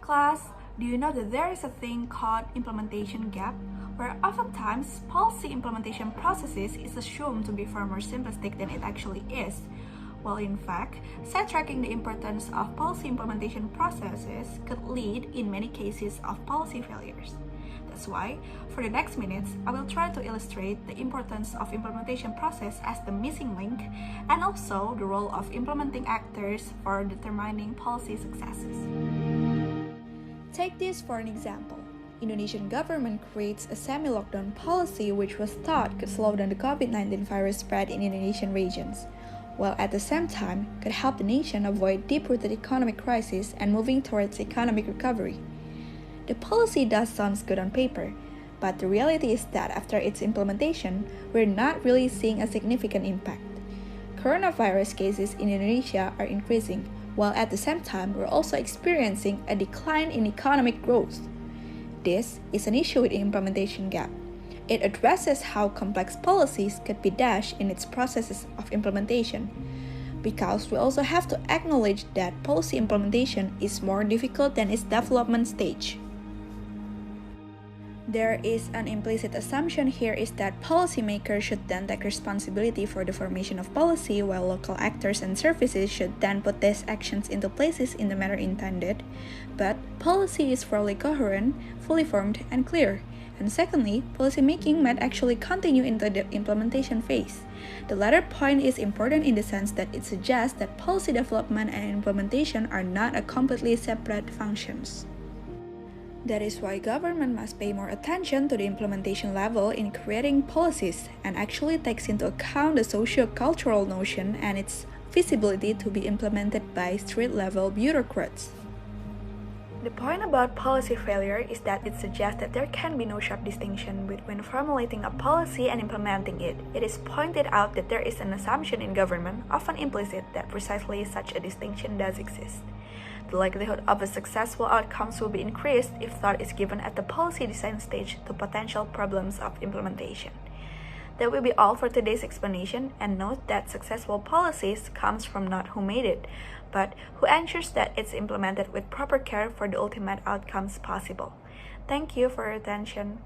class, do you know that there is a thing called implementation gap, where oftentimes policy implementation processes is assumed to be far more simplistic than it actually is, while in fact, sidetracking the importance of policy implementation processes could lead, in many cases, of policy failures. That's why, for the next minutes, I will try to illustrate the importance of implementation process as the missing link, and also the role of implementing actors for determining policy successes. Take this for an example. Indonesian government creates a semi-lockdown policy which was thought could slow down the COVID-19 virus spread in Indonesian regions, while at the same time could help the nation avoid deep-rooted economic crisis and moving towards economic recovery. The policy does sound good on paper, but the reality is that after its implementation, we're not really seeing a significant impact. Coronavirus cases in Indonesia are increasing, while at the same time we're also experiencing a decline in economic growth. This is an issue with the implementation gap. It addresses how complex policies could be dashed in its processes of implementation, because we also have to acknowledge that policy implementation is more difficult than its development stage. There is an implicit assumption here is that policymakers should then take responsibility for the formation of policy, while local actors and services should then put these actions into places in the manner intended. But policy is fairly coherent, fully formed, and clear. And secondly, policymaking might actually continue into the implementation phase. The latter point is important in the sense that it suggests that policy development and implementation are not a completely separate functions. That is why government must pay more attention to the implementation level in creating policies and actually takes into account the socio-cultural notion and its feasibility to be implemented by street-level bureaucrats. The point about policy failure is that it suggests that there can be no sharp distinction between formulating a policy and implementing it. It is pointed out that there is an assumption in government, often implicit, that precisely such a distinction does exist. The likelihood of a successful outcomes will be increased if thought is given at the policy design stage to potential problems of implementation. That will be all for today's explanation, and note that successful policies comes from not who made it, but who ensures that it's implemented with proper care for the ultimate outcomes possible. Thank you for your attention.